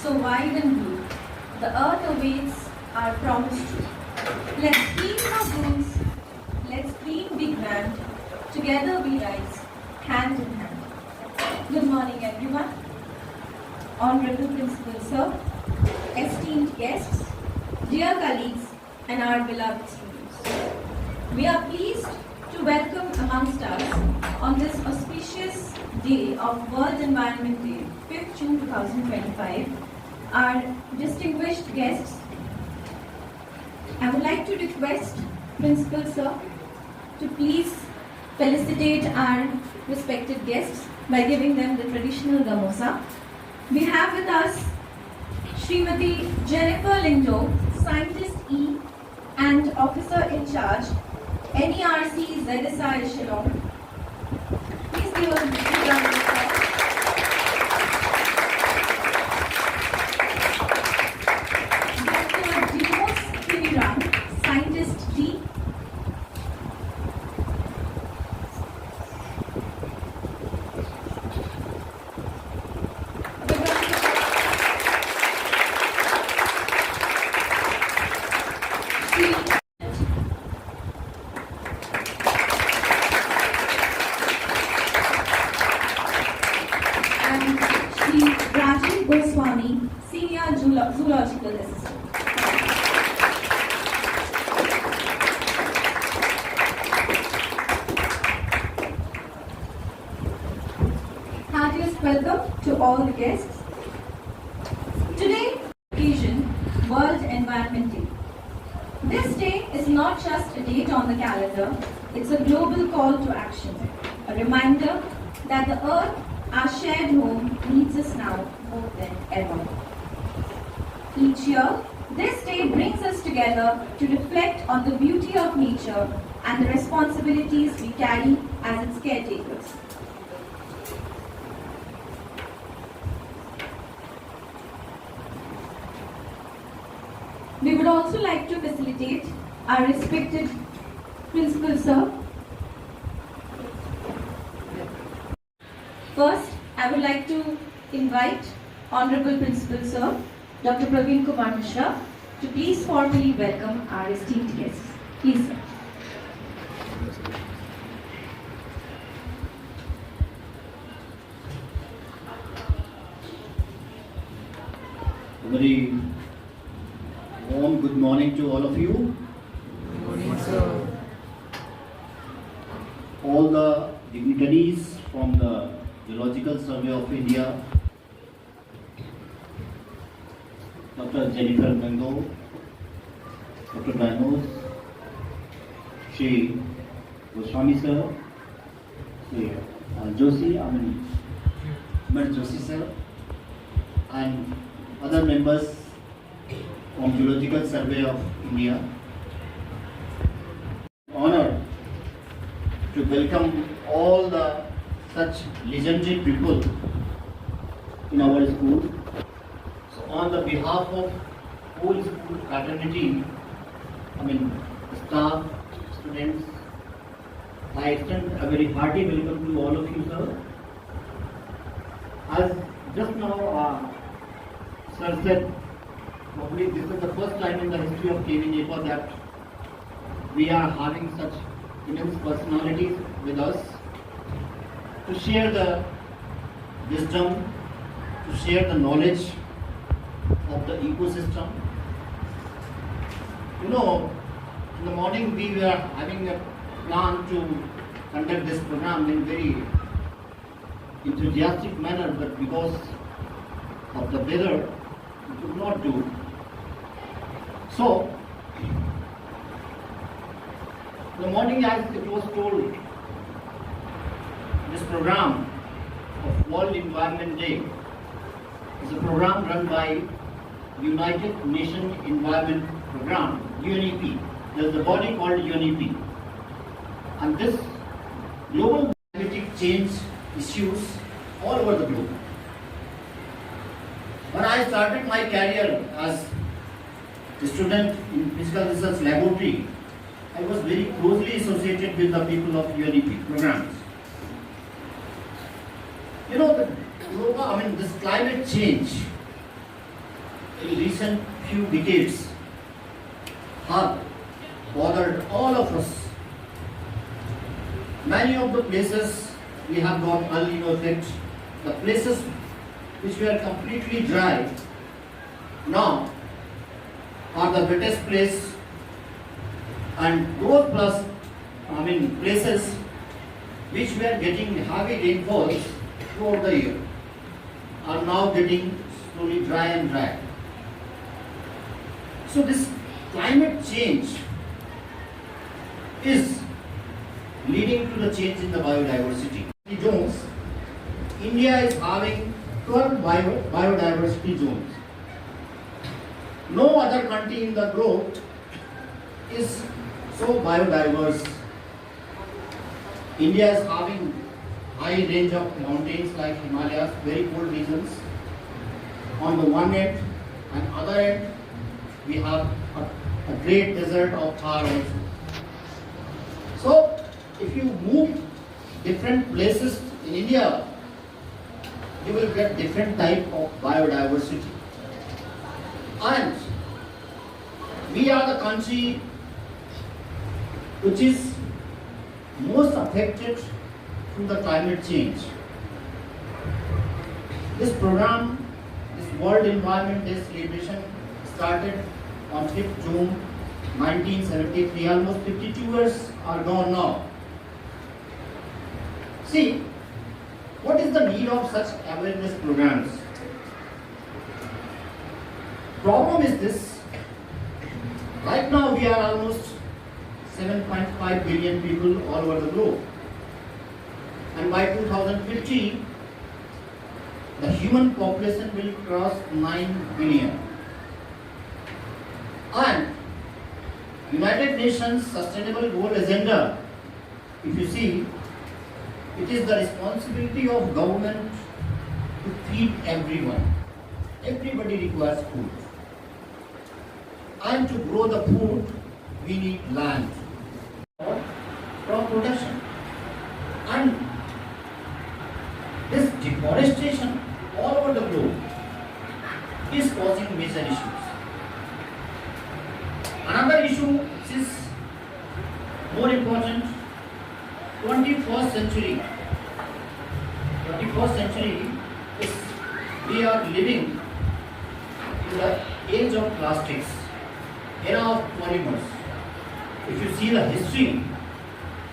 so wide and blue. The earth awaits our promise to. Let's clean our boots, let's clean be grand. Together we rise, hand in hand. Good morning, everyone. Honorable Principal Sir, esteemed guests, dear colleagues, and our beloved students. We are pleased to welcome amongst us on this auspicious day of World Environment Day, 5th June 2025, our distinguished guests. I would like to request Principal Sir to please felicitate our respected guests by giving them the traditional gamosa. We have with us Srimati Jennifer Lindo, Scientist E and Officer in Charge, NERC ZSI Echelon. Please give us a big round of applause. Dr. Dimos Kiriran, Scientist D. And Shri Rajiv Goswami, Senior Zoological Assistant. Heartiest welcome to all the guests. Today, occasion, World Environment Day. This day is not just a date on the calendar, it's a global call to action. A reminder that the earth, our shared home, needs us now more than ever. Each year, this day brings us together to reflect on the beauty of nature and the responsibilities we carry as its caretakers. We would also like to facilitate our respected Principal Sir. First, I would like to invite Honorable Principal Sir, Dr. Praveen Kumar Mishra, to please formally welcome our esteemed guests. Please, sir. A very warm good morning to all of you. Good morning, sir. All the dignitaries from the Geological Survey of India, Dr. Jennifer Lindo, Dr. Dimos, Shri Goswami sir, Shri Joshi sir, and other members from Geological Survey of India. Honor to welcome all the such legendary people in our school. So on the behalf of whole school fraternity, staff, students, I extend a very hearty welcome to all of you, sir. As just now sir said, probably this is the first time in the history of NEPA that we are having such immense personalities with us to share the wisdom, to share the knowledge of the ecosystem. You know, in the morning we were having a plan to conduct this program in very enthusiastic manner, but because of the weather, we could not do. So, in the morning, as it was told, this program of World Environment Day is a program run by United Nations Environment Program, UNEP. There is a body called UNEP. And this global climatic change issues all over the globe. When I started my career as a student in physical research laboratory, I was very closely associated with the people of UNEP programs. You know, this climate change in recent few decades have bothered all of us. Many of the places we have got El Nino effect. The places which were completely dry now are the wettest place, and those places which were getting heavy rainfalls throughout the year are now getting slowly dry and dry. So this climate change is leading to the change in the biodiversity zones. India is having 12 biodiversity zones. No other country in the globe is so biodiverse. India is having high range of mountains like Himalayas, very cold regions on the one end, and other end we have a great desert of Thar also. So if you move different places in India, you will get different type of biodiversity. And we are the country which is most affected from the climate change. This program, this World Environment Day celebration started on 5th June 1973. Almost 52 years are gone now. See, what is the need of such awareness programs? Problem is this: right now we are almost 7.5 billion people all over the globe, and by 2050 the human population will cross 9 billion. And United Nations Sustainable Goal Agenda, if you see, it is the responsibility of government to feed everyone. Everybody requires food. And to grow the food, we need land for crop production. And this deforestation all over the globe is causing major issues. Another issue which is more important, 21st century is we are living in the age of plastics, era of polymers. If you see the history,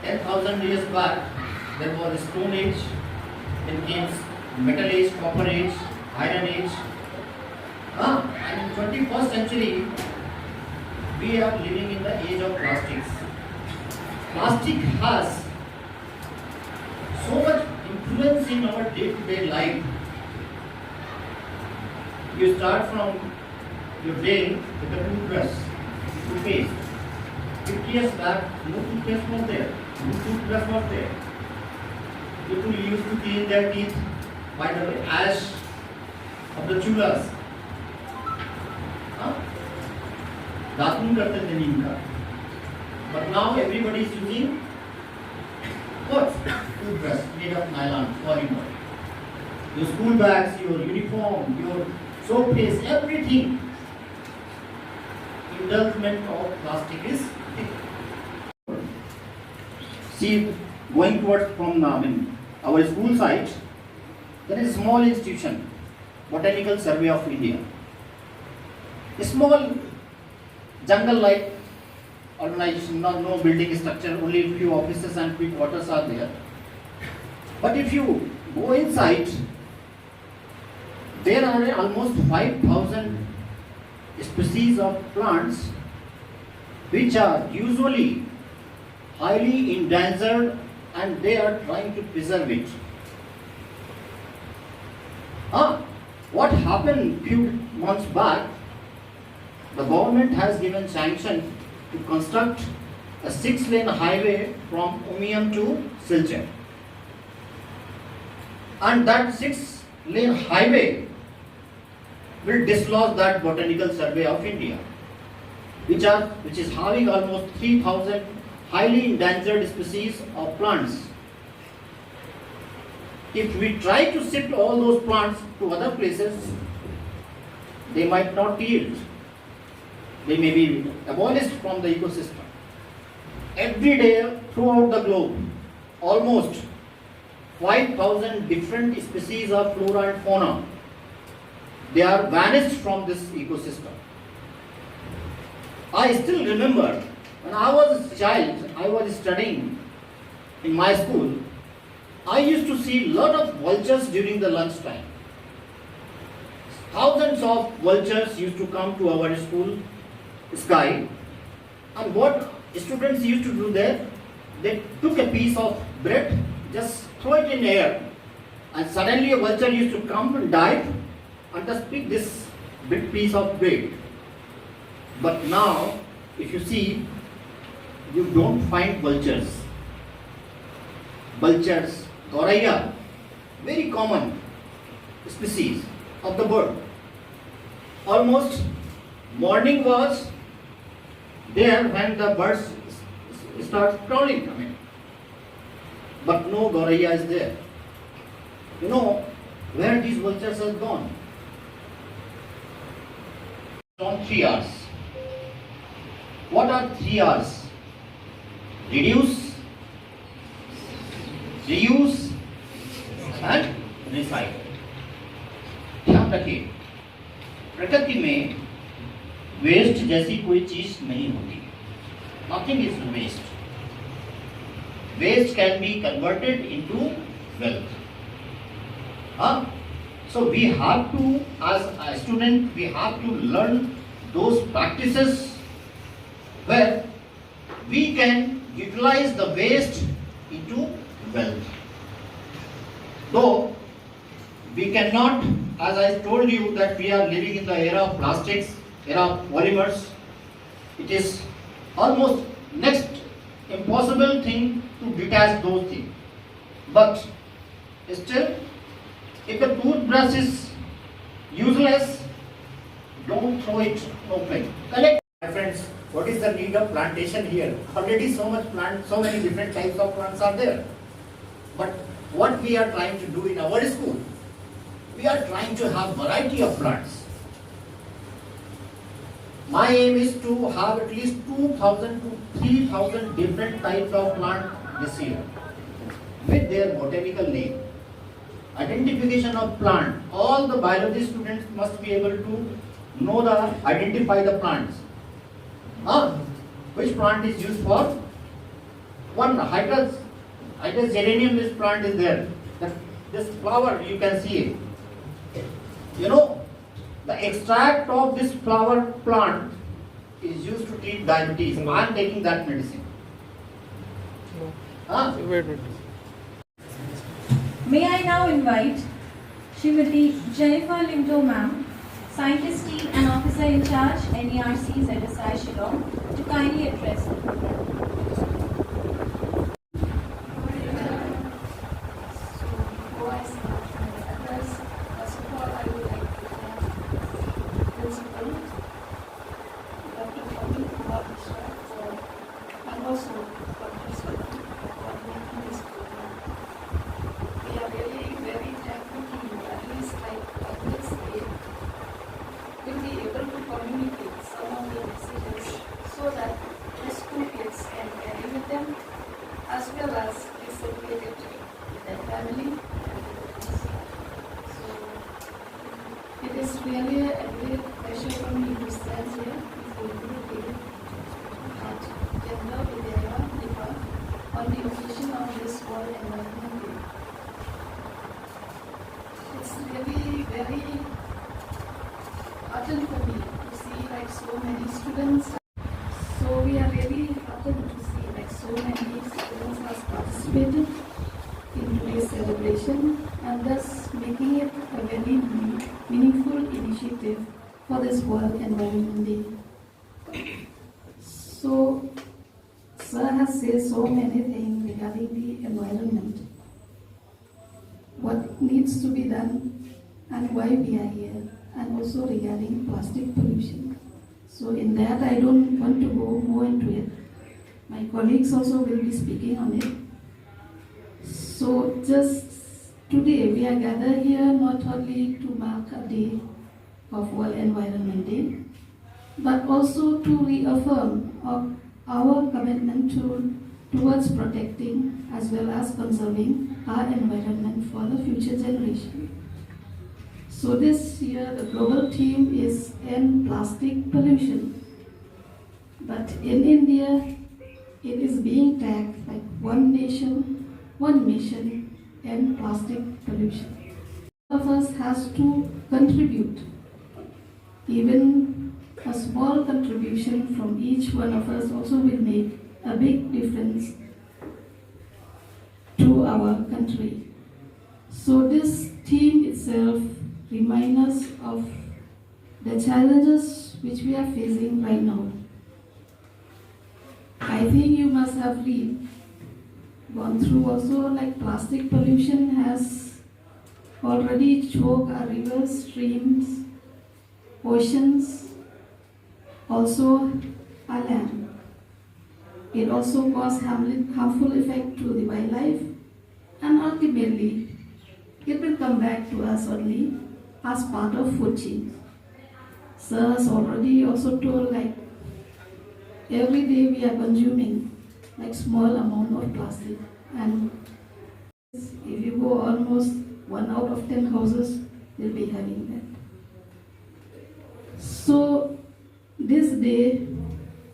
10,000 years back, there was a Stone Age, then came Metal Age, Copper Age, Iron Age. And in 21st century, we are living in the age of plastics. Plastic has so much influence in our day-to-day life. You start from your day with a toothbrush, toothpaste. 50 years back, no toothpaste was there, no toothbrush was there. People used to clean their teeth by the ash of the chulas. दातून करते थे नीम का, but now everybody is using what? Toothbrush made of nylon, polymer. Your school bags, your uniform, your soap paste, everything. Indulgence of plastic is big. See, going towards from our school site, there is a small institution, Botanical Survey of India. A small jungle-like organization, no building structure, only a few offices and few quarters are there. But if you go inside, there are almost 5,000 species of plants which are usually highly endangered, and they are trying to preserve it. What happened few months back, the government has given sanction to construct a 6-lane highway from Umiam to Silchar. And that 6-lane highway will dislodge that Botanical Survey of India, which is having almost 3,000 highly endangered species of plants. If we try to shift all those plants to other places, they might not yield. They may be abolished from the ecosystem. Every day throughout the globe, almost 5,000 different species of flora and fauna, they are vanished from this ecosystem. I still remember when I was a child, I was studying in my school, I used to see a lot of vultures during the lunchtime. Thousands of vultures used to come to our school sky, and what students used to do there, they took a piece of bread, just throw it in air, and suddenly a vulture used to come and dive and just pick this big piece of bread. But now, if you see, you don't find vultures. Vultures, goraya, very common species of the bird. Almost morning was there when the birds start crawling. But no goraya is there. You know where these vultures have gone? On 3 R's. What are 3 R's? Reduce, reuse and recycle. ध्यान रखिए, प्रकृति में waste जैसी कोई चीज नहीं होती. Nothing is waste. Waste can be converted into wealth. So we have to, as a student, we have to learn those practices where we can utilize the waste into wealth. Though we cannot, as I told you, that we are living in the era of plastics, era of polymers. It is almost next impossible thing to detach those things. But still, if the toothbrush is useless, don't throw it open. Collect. My friends, what is the need of plantation here? Already so much plant, so many different types of plants are there. But what we are trying to do in our school, we are trying to have variety of plants. My aim is to have at least 2,000 to 3,000 different types of plant this year with their botanical name. Identification of plant. All the biology students must be able to know identify the plants. Which plant is used for? One hydras geranium, this plant is there. This flower you can see it. You know, the extract of this flower plant is used to treat diabetes. I am taking that medicine. Wait. May I now invite Srimati Jennifer Limto ma'am, Scientist Team and Officer in Charge, NERC, ZSI Shillong, to kindly address the program. As well as be circulated with their family. So it is really a great pleasure for me to stand here before you today at Gender Vidya NEPA on the occasion of this World Environment Day. It's really very heartened for me to see like so many students. So we are really heartened to see like so many students have participated in today's celebration and thus making it a very meaningful initiative for this World Environment Day. So, Sir has said so many things regarding the environment, what needs to be done and why we are here, and also regarding plastic pollution. So in that I don't want to go more into it. My colleagues also will be speaking on it. So just today we are gathered here not only to mark a day of World Environment Day, but also to reaffirm our commitment towards protecting as well as conserving our environment for the future generation. So this year the global theme is End Plastic Pollution. But in India, it is being tagged like one nation, one mission, End Plastic Pollution. Each of us has to contribute. Even a small contribution from each one of us also will make a big difference to our country. So this theme itself reminds us of the challenges which we are facing right now. I think you must have gone through also, like plastic pollution has already choked our rivers, streams, oceans, also our land. It also causes harmful effect to the wildlife, and ultimately it will come back to us only as part of food chain. Sir has already also told, like every day we are consuming like small amount of plastic, and if you go almost 1 out of 10 houses will be having that. So this day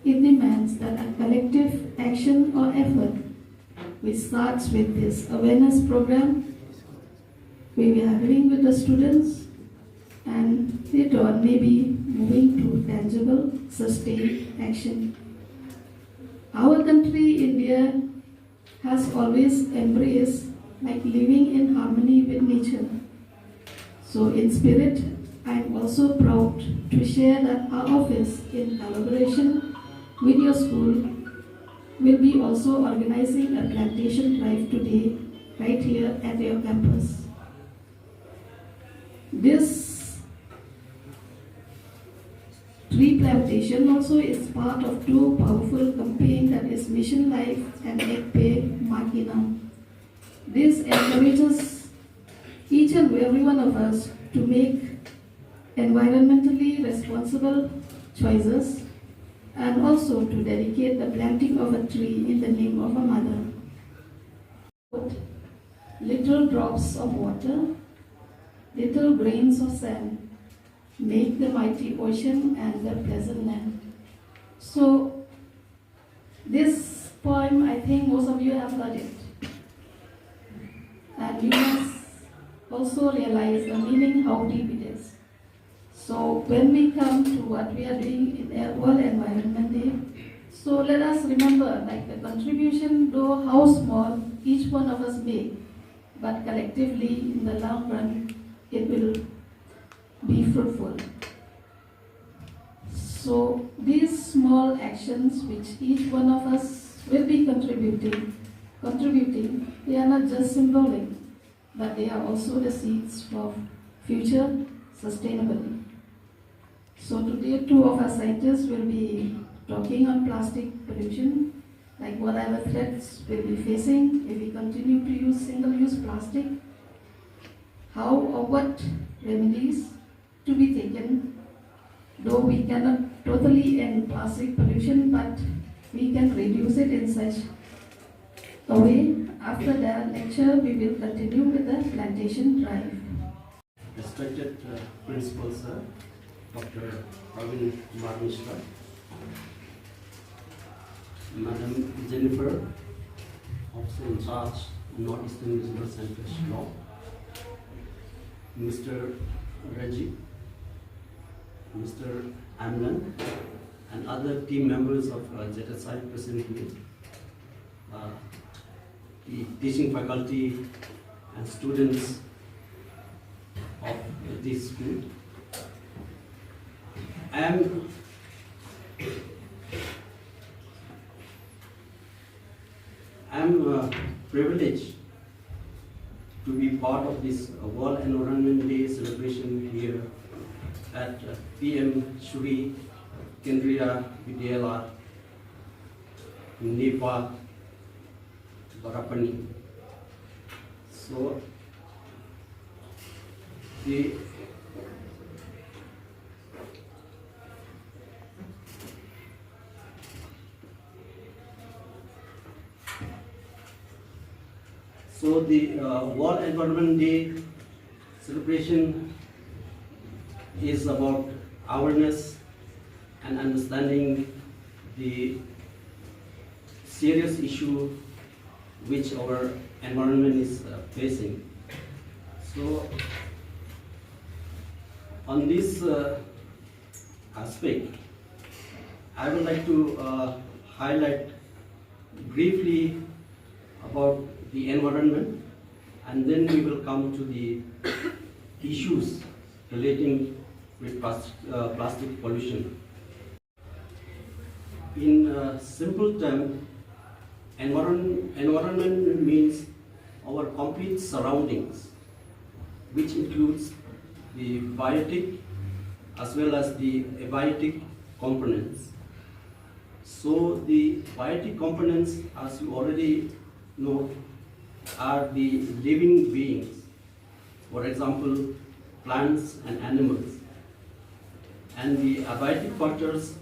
it demands that a collective action or effort which starts with this awareness program we are having with the students, and later on maybe moving to tangible, sustained action. Our country, India, has always embraced like living in harmony with nature. So in spirit, I am also proud to share that our office, in collaboration with your school, will be also organizing a plantation drive today, right here at your campus. This tree plantation also is part of two powerful campaigns, that is Mission Life and Ek Pe Maa Ki Naam. This encourages each and every one of us to make environmentally responsible choices and also to dedicate the planting of a tree in the name of a mother. Little drops of water, little grains of sand, make the mighty ocean and the pleasant land. So this poem, I think most of you have heard it. And you must also realize the meaning, how deep it is. So when we come to what we are doing in the World Environment Day, so let us remember, like the contribution, though how small each one of us make, but collectively in the long run, it will be fruitful. So these small actions which each one of us will be contributing, they are not just symbolic, but they are also the seeds for future sustainability. So today, two of our scientists will be talking on plastic pollution, like what are the threats we'll be facing if we continue to use single-use plastic, how or what remedies to be taken, though we cannot totally end plastic pollution, but we can reduce it in such a way. After that lecture, we will continue with the plantation drive. Respected Principal Sir, Dr. Praveen Kumar Mishra, Madam Jennifer, Officer in Charge, Northeastern Regional Center, Law, Mr. Reggie, Mr. Amlan, and other team members of ZSI present here, the teaching faculty and students of this school. I am privileged to be part of this World Environment Day celebration here at PM Shri Kendriya Vidyalaya, NEPA, Barapani. So So the World Environment Day celebration is about awareness and understanding the serious issue which our environment is facing. So on this aspect, I would like to highlight briefly about the environment, and then we will come to the issues relating with plastic pollution. In simple terms, environment means our complete surroundings, which includes the biotic as well as the abiotic components. So the biotic components, as you already know, are the living beings, for example, plants and animals. And the abiotic factors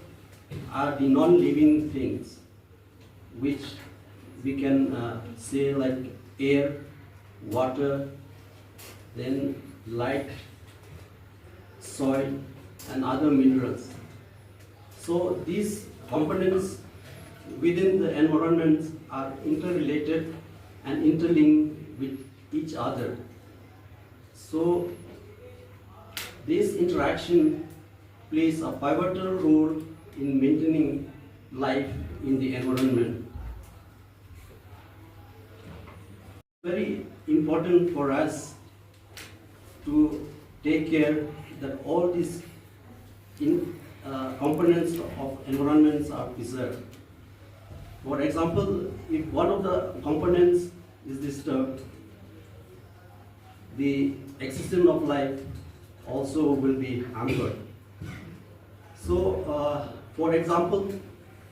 are the non-living things, which we can say like air, water, then light, soil, and other minerals. So these components within the environment are interrelated and interlinked with each other. So this interaction plays a pivotal role in maintaining life in the environment. Very important for us to take care that all these components of environments are preserved. For example, if one of the components is disturbed, the existence of life also will be hampered. So, for example,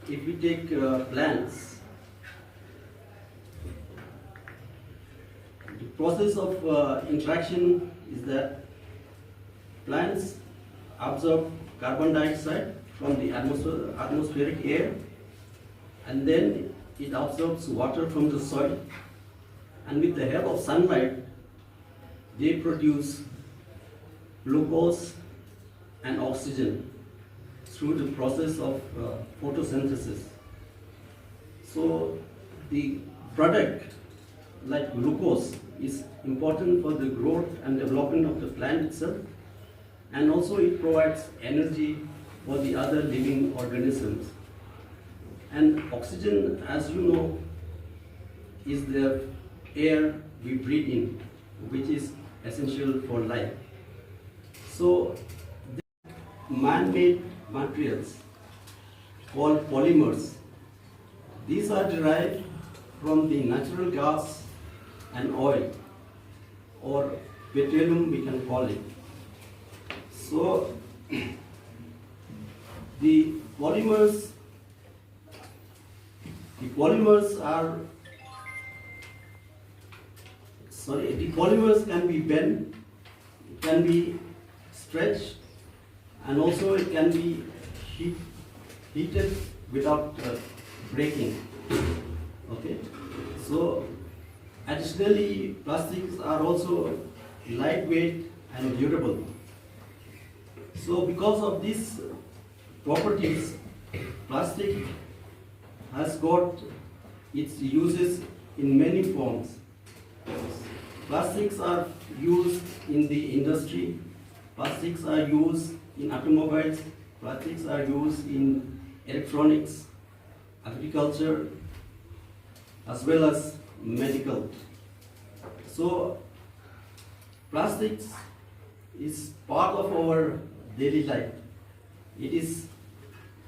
if we take plants, the process of interaction is that plants absorb carbon dioxide from the atmospheric air, and then it absorbs water from the soil, and with the help of sunlight they produce glucose and oxygen through the process of photosynthesis. So the product like glucose is important for the growth and development of the plant itself, and also it provides energy for the other living organisms. And oxygen, as you know, is the air we breathe in, which is essential for life. So man-made materials called polymers, these are derived from the natural gas and oil, or petroleum we can call it. So the polymers can be bent, it can be stretched, and also it can be heated without breaking. Okay. So additionally, plastics are also lightweight and durable. So because of these properties, plastic has got its uses in many forms. Plastics are used in the industry, plastics are used in automobiles, plastics are used in electronics, agriculture, as well as medical. So plastics is part of our daily life. It is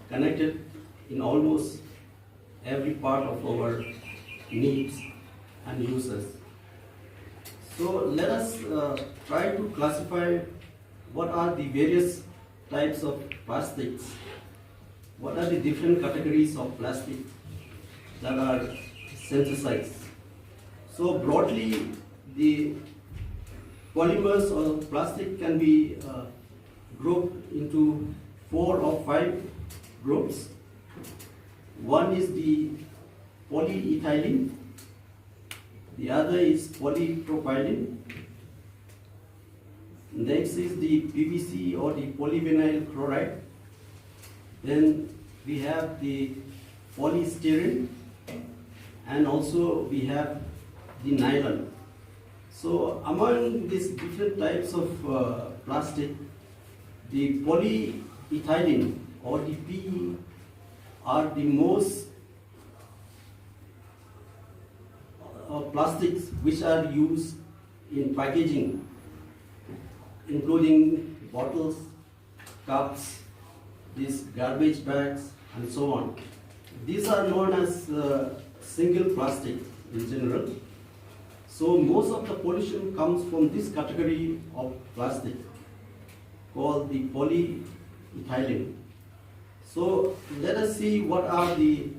connected in almost every part of our needs and uses. So let us try to classify what are the various types of plastics, what are the different categories of plastic that are synthesized. So broadly, the polymers or plastic can be grouped into 4 or 5 groups. One is the polyethylene, The other is polypropylene. Next is the PVC or the polyvinyl chloride. Then we have the polystyrene, and also we have the nylon. So among these different types of plastic, the polyethylene or the PE are the most plastics which are used in packaging, including bottles, cups, these garbage bags, and so on. These are known as single plastic in general. So most of the pollution comes from this category of plastic called the polyethylene. So let us see what are the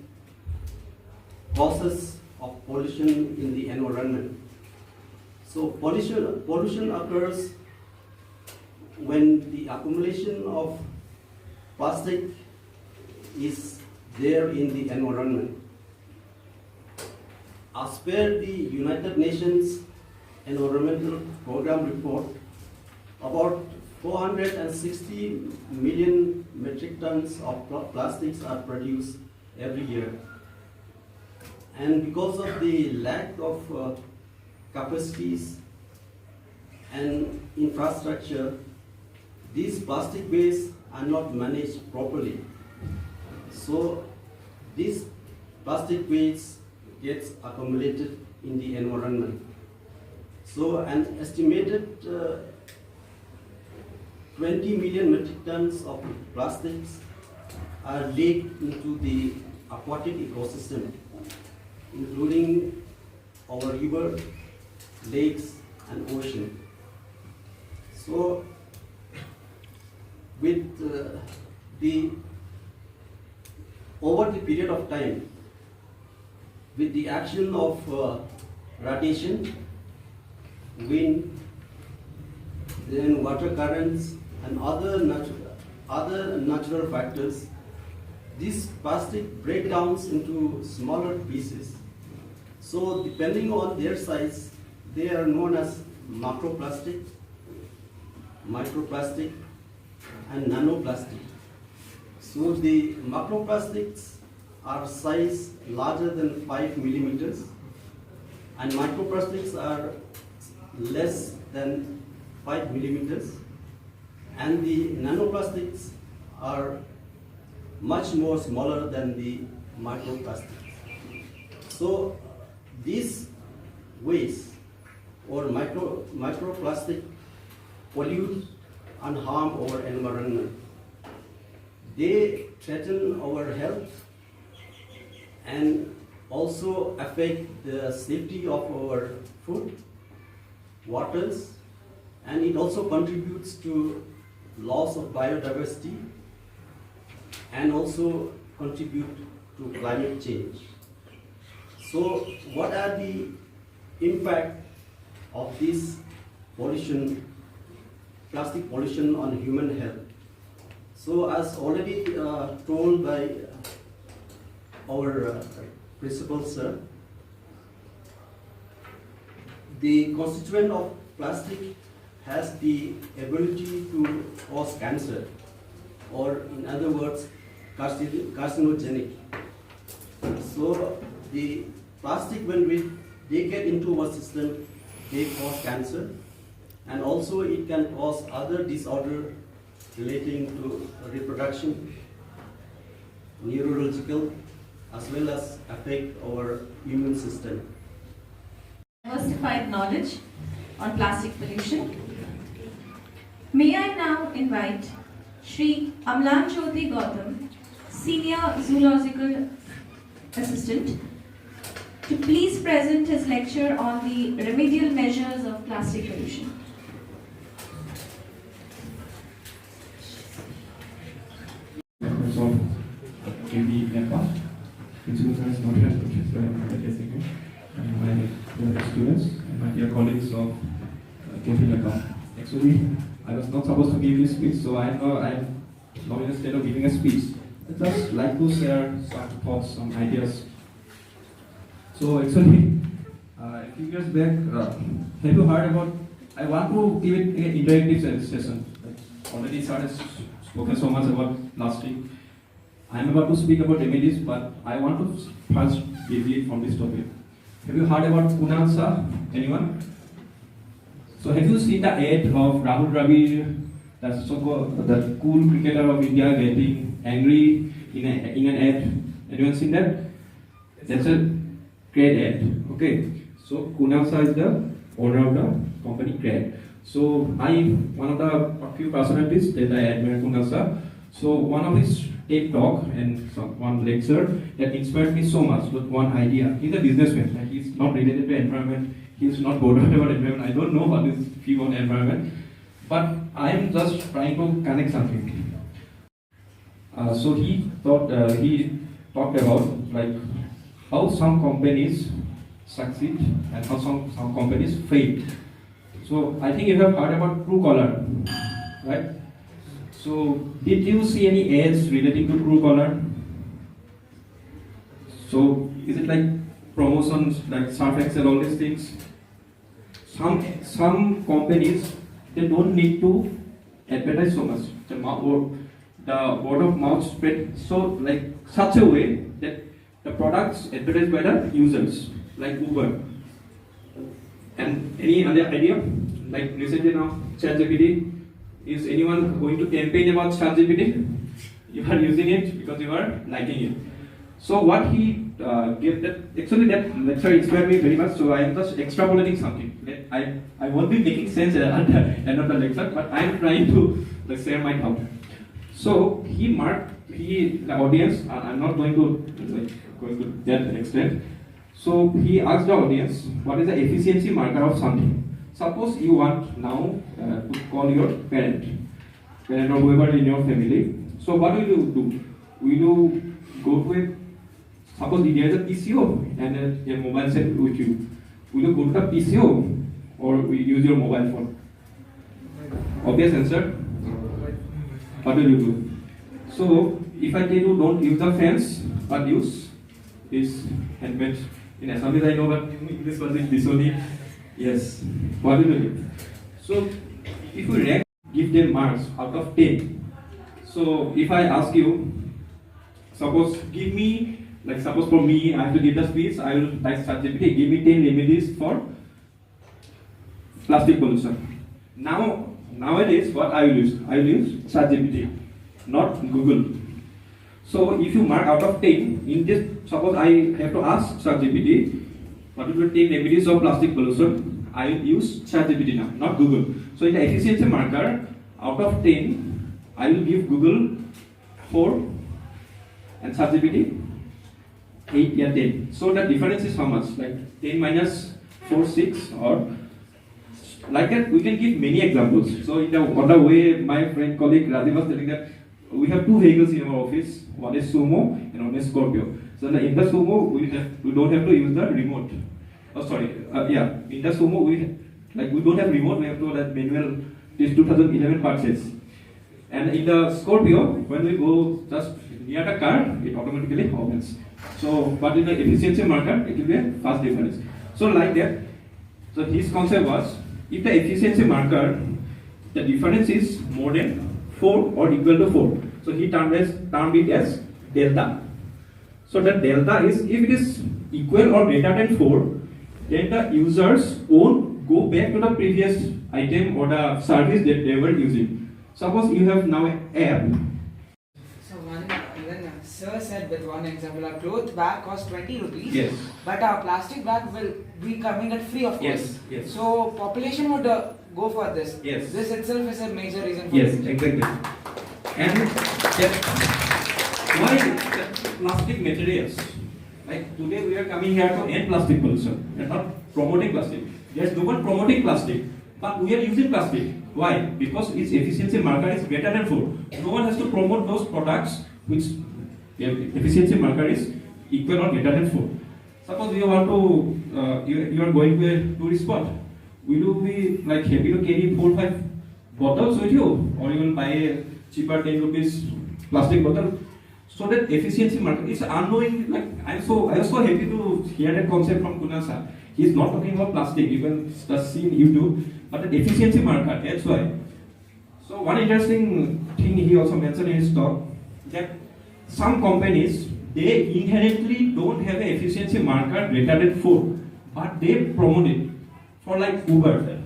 causes of pollution in the environment. So pollution occurs when the accumulation of plastic is there in the environment. As per the United Nations Environmental Program report, about 460 million metric tons of plastics are produced every year. And because of the lack of capacities and infrastructure, these plastic wastes are not managed properly. So these plastic waste gets accumulated in the environment. So an estimated 20 million metric tons of plastics are leaked into the aquatic ecosystem, including our river, lakes, and ocean. So with over the period of time, with the action of radiation, wind, then water currents, and other natural factors, these plastic break down into smaller pieces. So depending on their size, they are known as macroplastic, microplastic, and nanoplastic. So the macroplastics are size larger than 5 millimeters, and microplastics are less than 5 millimeters, and the nanoplastics are much more smaller than the microplastics. So these waste or microplastic pollute and harm our environment. They threaten our health and also affect the safety of our food, waters, and it also contributes to loss of biodiversity and also contribute to climate change. So what are the impact of this pollution, plastic pollution on human health? So as already told by our principal sir, the constituent of plastic has the ability to cause cancer, or in other words, carcinogenic. So the plastic, when they get into our system, they cause cancer, and also it can cause other disorder relating to reproduction, neurological, as well as affect our immune system. Diversified knowledge on plastic pollution. May I now invite Shri Amlan Jyoti Gautam, Senior Zoological Assistant, to please present his lecture on the remedial measures of plastic pollution. Members of KV NEPA, Principal Science Notice, Professor and my students and my dear colleagues of KV NEPA. Actually, I was not supposed to give this speech, so I'm now in a state of giving a speech. I just like to share some thoughts, some ideas. So actually, A few years back, have you heard about? I want to give it an interactive session. Already sir has spoken so much about plastic. I am about to speak about remedies, but I want to first deviate from this topic. Have you heard about Kunal sir? Anyone? So have you seen the ad of Rahul Dravid, the cool cricketer of India, getting angry in an ad? Anyone seen that? That's a great ad. Okay. So Kunal sir is the owner of the company Great. So one of the few personalities that I admire Kunal sir. So one of his TED talk and one lecture that inspired me so much with one idea. He's a businessman. Like he's not related to environment. He's not bothered about environment. I don't know what his view on environment. But I am just trying to connect something. So he talked about like how some companies succeed and how some companies fail. So I think you have heard about Truecaller, right? So did you see any ads relating to Truecaller? So is it like promotions like Surf Excel, all these things? Some companies, they don't need to advertise so much. The word of mouth spread so like such a way that the products advertised by the users, like Uber. And any other idea? Like recently now, ChatGPT. Is anyone going to campaign about ChatGPT? You are using it because you are liking it. So what he gave that, actually that lecture inspired me very much, so I am just extrapolating something. I won't be making sense at the end of the lecture, but I am trying to share my thought. So the audience, I'm not going to that extent. So he asked the audience, what is the efficiency marker of something? Suppose you want now to call your parent or whoever in your family. So what will you do? Will you go to a, suppose there is a PCO and a mobile set with you. Will you go to the PCO or will you use your mobile phone? Obvious answer. What will you do? So if I tell you don't use the fans but use this handmade, in Assamese I know, but in English was it this only. Yes. What will you do? So if you rank, give them marks out of 10. So if I ask you, suppose give me, like suppose for me, I have to give the speech, I will type ChatGPT, give me 10 remedies for plastic pollution. Nowadays, what I will use? I will use ChatGPT, not Google. So if you mark out of 10, in this, suppose I have to ask ChatGPT, what will be 10 remedies of plastic pollution? I will use ChatGPT now, not Google. So in the efficiency marker, out of 10, I will give Google 4 and ChatGPT 8 or 10. So the difference is how much? Like 10 minus 4, 6, or like that. We can give many examples. So on the way, my friend colleague Rajiv was telling that we have two vehicles in our office. One is Sumo and one is Scorpio. So in the Sumo, we don't have to use the remote. In the Sumo, we don't have remote. We have to like manual. This 2011 purchase. And in the Scorpio, when we go just near the car, it automatically opens. So, but in the efficiency marker, it will be a fast difference. So like that. So his concept was, if the efficiency marker, the difference is more than 4 or equal to 4. So he termed it as delta. So the delta is, if it is equal or greater than 4, then the users won't go back to the previous item or the service that they were using. Suppose you have now an app. So even sir said with one example, our cloth bag costs 20 rupees. Yes. But our plastic bag will be coming at free of cost. Yes, yes. So population would go for this. Yes. This itself is a major reason for Yes, this. exactly. And why the plastic materials? Like today we are coming here to end plastic pollution. We are not promoting plastic. There's no one promoting plastic, but we are using plastic. Why? Because its efficiency marker is greater than 4. No one has to promote those products which efficiency marker is equal or greater than 4. Suppose you want to, you are going to a tourist spot. Will you be like happy to carry 4-5 bottles with you, or you will buy a cheaper 10 rupees plastic bottle? So that efficiency marker is unknowing. Like I was so happy to hear that concept from Kunal sir. he's not talking about plastic, you can just see in YouTube, but the efficiency marker, that's why. So one interesting thing he also mentioned in his talk, that some companies, they inherently don't have an efficiency marker greater than 4, but they promote it. For like Uber,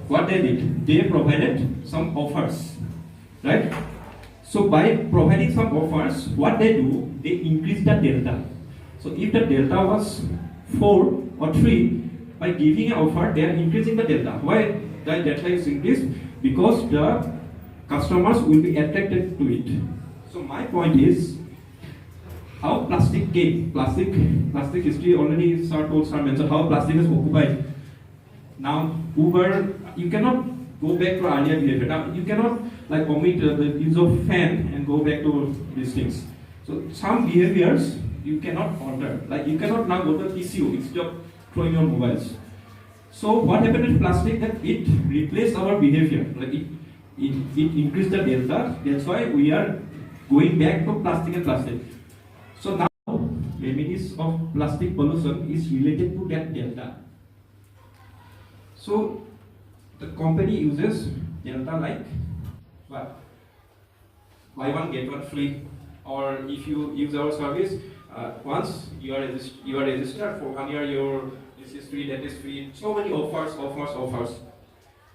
what they did, they provided some offers, right? So by providing some offers, what they do, they increase the delta. So if the delta was 4 or 3, by giving an offer, they are increasing the delta. Why the delta is increased? Because the customers will be attracted to it. So my point is, how plastic came. Plastic history already sir mentioned how plastic is occupied. Now Uber, you cannot go back to earlier behavior. Now you cannot like omit the use of fan and go back to these things. So some behaviors you cannot alter. Like you cannot now go to TCU instead of throwing your mobiles. So what happened with plastic, that it replaced our behavior. Like it increased the delta. That's why we are going back to plastic and plastic. So now remedies of plastic pollution is related to that delta. So the company uses delta like what? Buy one get one free, or if you use our service, once you are registered for 1 year, this is free, that is free. So many offers.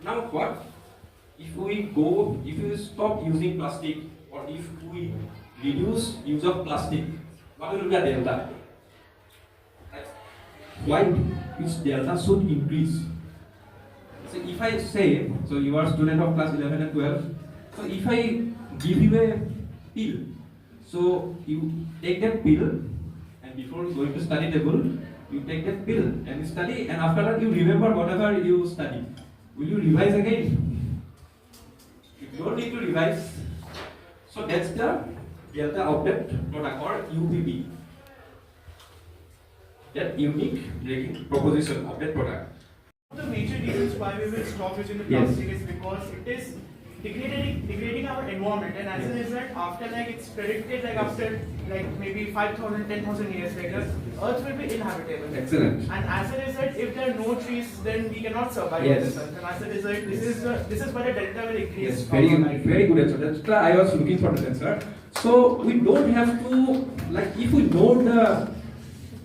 Now what? If you stop using plastic, or if we reduce use of plastic, what will be the delta? Why this delta should increase? So if I say, so you are student of class 11 and 12, so if I give you a pill, so you take that pill, and before going to study table, you take that pill and study, and after that you remember whatever you study. Will you revise again? You don't need to revise. So that's the delta of that product, or UPP. That unique breaking proposition of that product. The major reasons why we will stop using the plastic is because it is degrading our environment, and as a result, after like it's predicted like after like maybe 5,000, 10,000 years later, Earth will be inhabitable. Excellent. And as a result, if there are no trees, then we cannot survive on Yes. this Earth. And as a result, this is why the delta will increase. Yes, very good answer. That's why I was looking for that answer. So we don't have to, like, if we know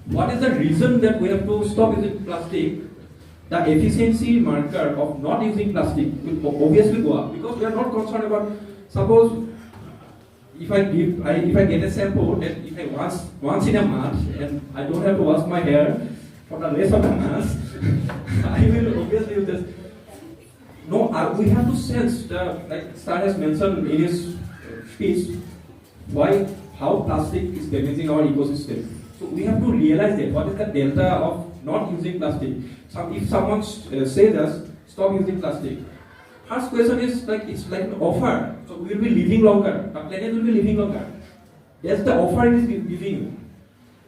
what is the reason that we have to stop using plastic, the efficiency marker of not using plastic will obviously go up, because we are not concerned about, suppose if I get a shampoo that if I wash once in a month and I don't have to wash my hair for the rest of the month, I will obviously use this. No, we have to sense, like Star has mentioned in his speech, how plastic is damaging our ecosystem. So we have to realize that what is the delta of not using plastic. So if someone says us stop using plastic, first question is like it's like an offer. So we will be living longer. The planet will be living longer. That's the offer it is giving you.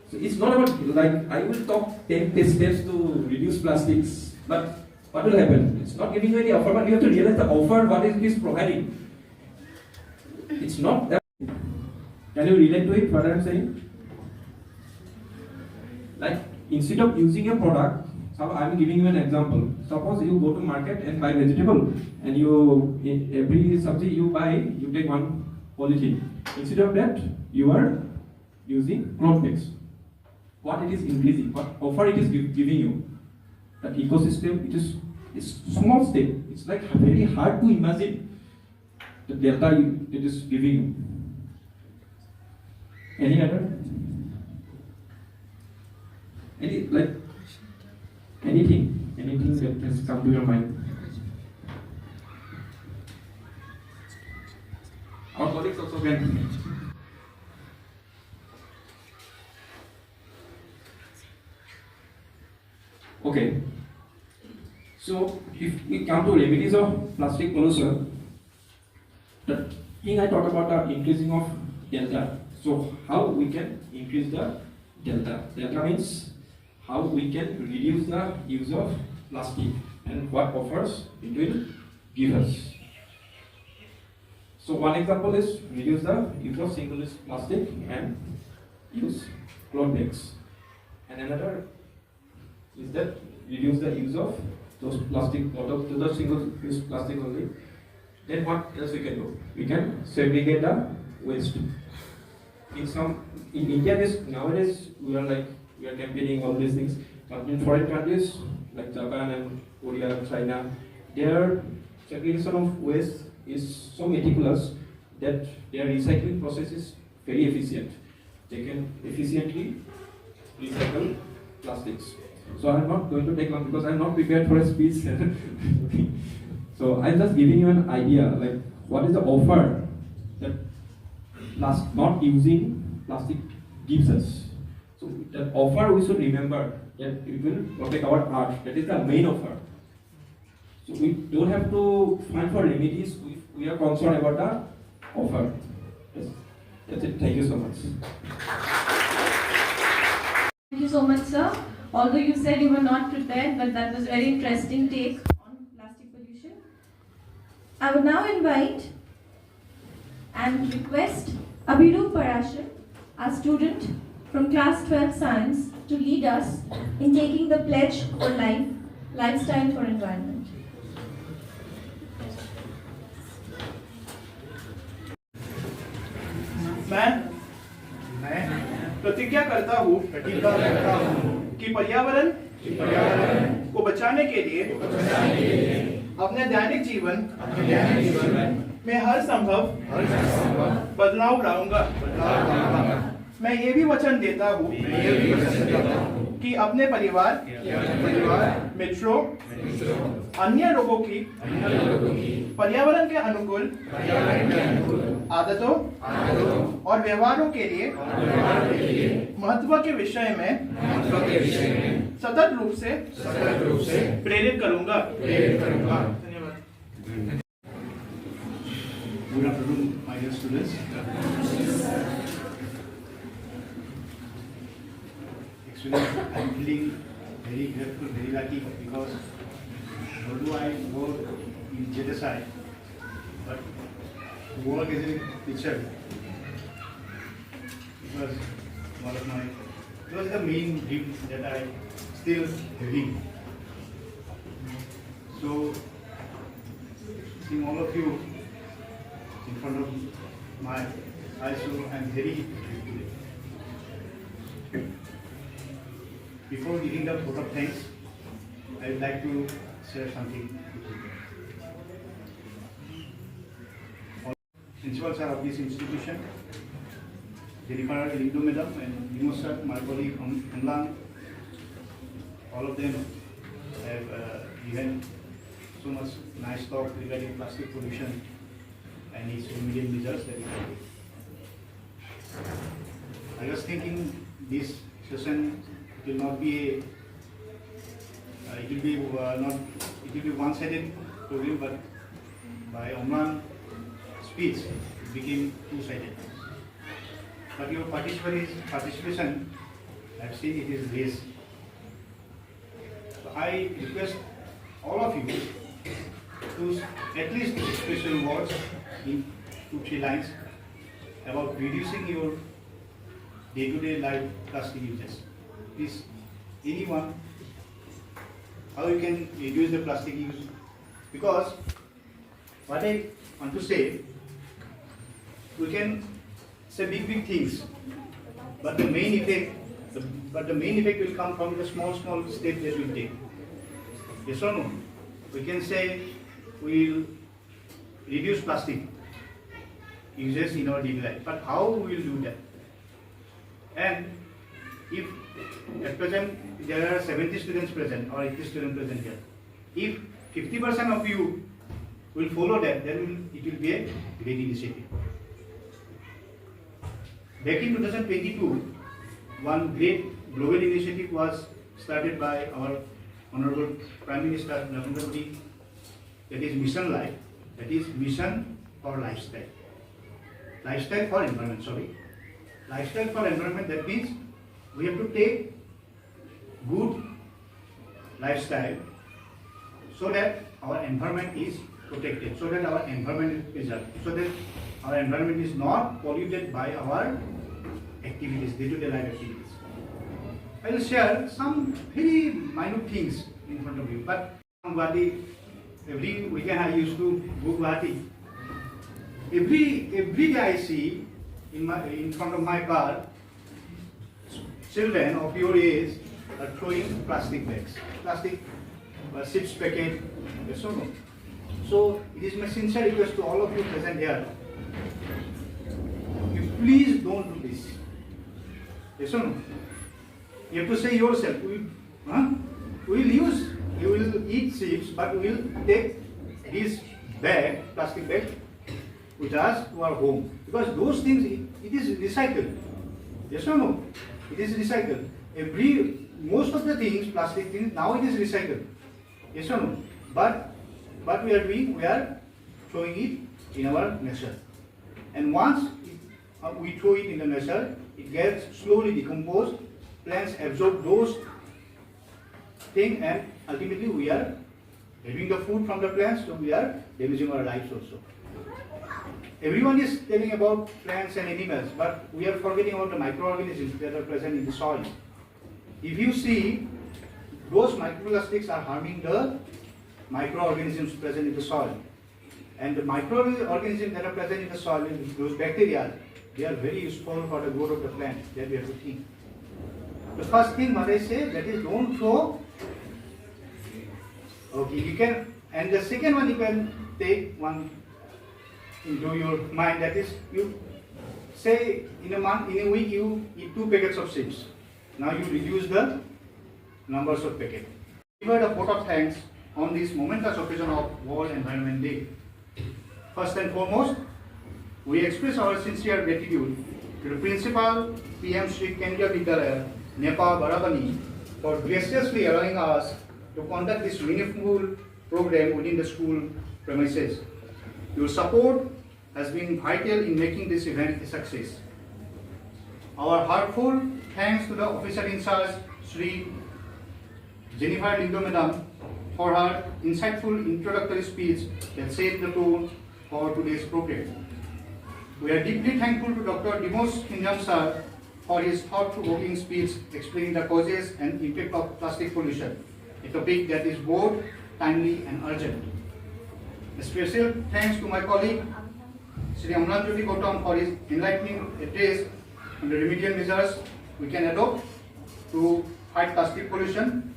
So it's not about like I will talk 10 steps to reduce plastics, but what will happen? It's not giving you any offer, but you have to realize the offer what it is providing. It's not that. Can you relate to it? What I'm saying? Like instead of using a product, so I'm giving you an example. Suppose you go to market and buy vegetable, and every subject you buy, you take one polythene. Instead of that, you are using cloth bags. What it is increasing, what offer it is giving you, that ecosystem, it's small step. It's like very hard to imagine the delta it is giving you. Any other? Anything that has come to your mind? Our colleagues also can. Okay. So if we come to remedies of plastic pollution, the thing I talked about the increasing of delta. So how we can increase the delta? Delta means how we can reduce the use of plastic and what offers it will give us. So one example is reduce the use of single-use plastic and use cloth bags. And another is that reduce the use of those plastic bottles, those single-use plastic only. Then what else we can do? We can segregate the waste. In India, nowadays we are campaigning all these things, but in foreign countries like Japan and Korea, China, their segregation of waste is so meticulous that their recycling process is very efficient. They can efficiently recycle plastics. So I'm not going to take long because I'm not prepared for a speech. So I'm just giving you an idea, like what is the offer that not using plastic gives us. So that offer we should remember that it will protect our art. That is the main offer. So we don't have to find for remedies. We are concerned about the offer. Yes. That's it. Thank you so much. Thank you so much, sir. Although you said you were not prepared, but that was very interesting take on plastic pollution. I would now invite and request Abhiru Parashar, our student from class 12 science, to lead us in taking the pledge for life, lifestyle for environment. मैं प्रतिज्ञा करता हूँ कि पर्यावरण को बचाने के लिए अपने दैनिक जीवन में हर संभव बदलाव लाऊंगा। मैं ये भी वचन देता हूँ कि अपने परिवार, मित्रों, अन्य लोगों की पर्यावरण के अनुकूल आदतों और व्यवहारों के लिए महत्व के विषय में सतत रूप से प्रेरित करूंगा। धन्यवाद। Good afternoon, my dear students. Actually, I'm feeling very grateful, very lucky because although I work in JSI, but to work as a teacher it was the main dream that I still having. So, seeing all of you in front of my eyes, so I'm very grateful. Before giving the vote of thanks, I would like to share something with you. All principals are of this institution, Jennifer Lindo Madam and Nimo Sir, my colleague from England, all of them have given so much nice talk regarding plastic pollution and its remedial measures that we can take. I was thinking this session will not be it will be one-sided program, but by Omran speech it became two-sided. But your participation, I've seen it is raised. So I request all of you to at least express your words in 2-3 lines about reducing your day-to-day life plastic uses. Please, anyone, how you can reduce the plastic use? Because what I want to say, we can say big things, but the main effect will come from the small steps that we take. Yes or no? We can say we will reduce plastic uses in our daily life, but how we will do that? And if at present there are 70 students present or 80 students present here, if 50% of you will follow that, then it will be a great initiative. Back in 2022, one great global initiative was started by our Honorable Prime Minister Narendra Modi, that is Mission Life, that is Mission for Lifestyle. Lifestyle for Environment, sorry. Lifestyle for Environment, that means we have to take good lifestyle so that our environment is protected, so that our environment is preserved, so that our environment is not polluted by our activities. activities, day-to-day life activities. I will share some very minute things in front of you. But Guwahati, every weekend I used to go Guwahati. Every day I see in front of my car, children of your age are throwing plastic bags, plastic chips packet, yes or no? So it is my sincere request to all of you present here. You please don't do this. Yes or no? You have to say yourself, we will eat chips, but we will take this bag, plastic bag, with us to our home. Because those things, it is recycled. Yes or no? It is recycled. Most of the things, plastic things, now it is recycled. Yes or no? But what we are doing, we are throwing it in our nature. And once we throw it in the nature, it gets slowly decomposed, plants absorb those things, and ultimately we are having the food from the plants, so we are damaging our lives also. Everyone is telling about plants and animals, but we are forgetting about the microorganisms that are present in the soil. If you see, those microplastics are harming the microorganisms present in the soil. And the microorganisms that are present in the soil, those bacteria, they are very useful for the growth of the plant, that we have to think. The first thing what I say, that is don't throw. Okay, you can, and the second one you can take one into your mind, that is you say in a week you eat 2 packets of chips. Now you reduce the numbers of packets. Give a vote of thanks on this momentous occasion of World Environment Day. First and foremost, we express our sincere gratitude to the Principal PM Sri Kendriya Vidyalaya, NEPA Barapani, for graciously allowing us to conduct this meaningful program within the school premises. Your support has been vital in making this event a success. Our heartfelt thanks to the officer in charge, Sri Jennifer Lindo Madam, for her insightful introductory speech that set the tone for today's program. We are deeply thankful to Dr. Dimos Hinjam sir for his thought-provoking speech explaining the causes and impact of plastic pollution, a topic that is both timely and urgent. A special thanks to my colleague, Sri Amlanjyoti Gautam, for his enlightening address on the remedial measures we can adopt to fight plastic pollution.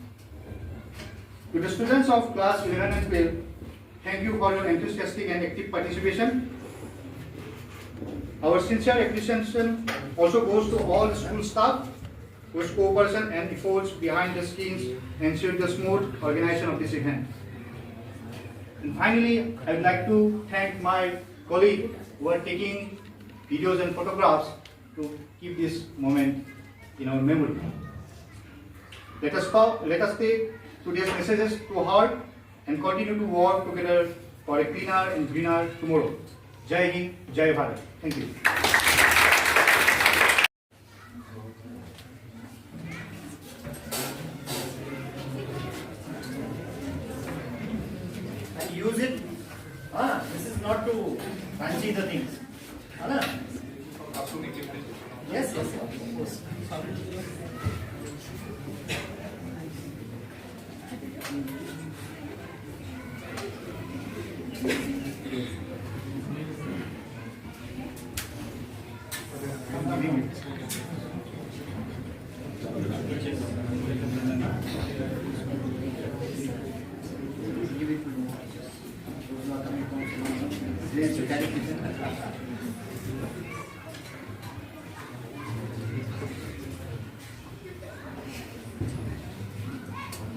To the students of class 11 and 12, thank you for your enthusiastic and active participation. Our sincere appreciation also goes to all the school staff whose cooperation and efforts behind the scenes ensured the smooth organization of this event. And finally, I would like to thank my colleagues who are taking videos and photographs to keep this moment in our memory. Let us take today's messages to heart and continue to work together for a cleaner and greener tomorrow. Jai Hind, Jai Bharat. Thank you. And use it. This is not to fancy the things. Yes, of course. Yes, you can.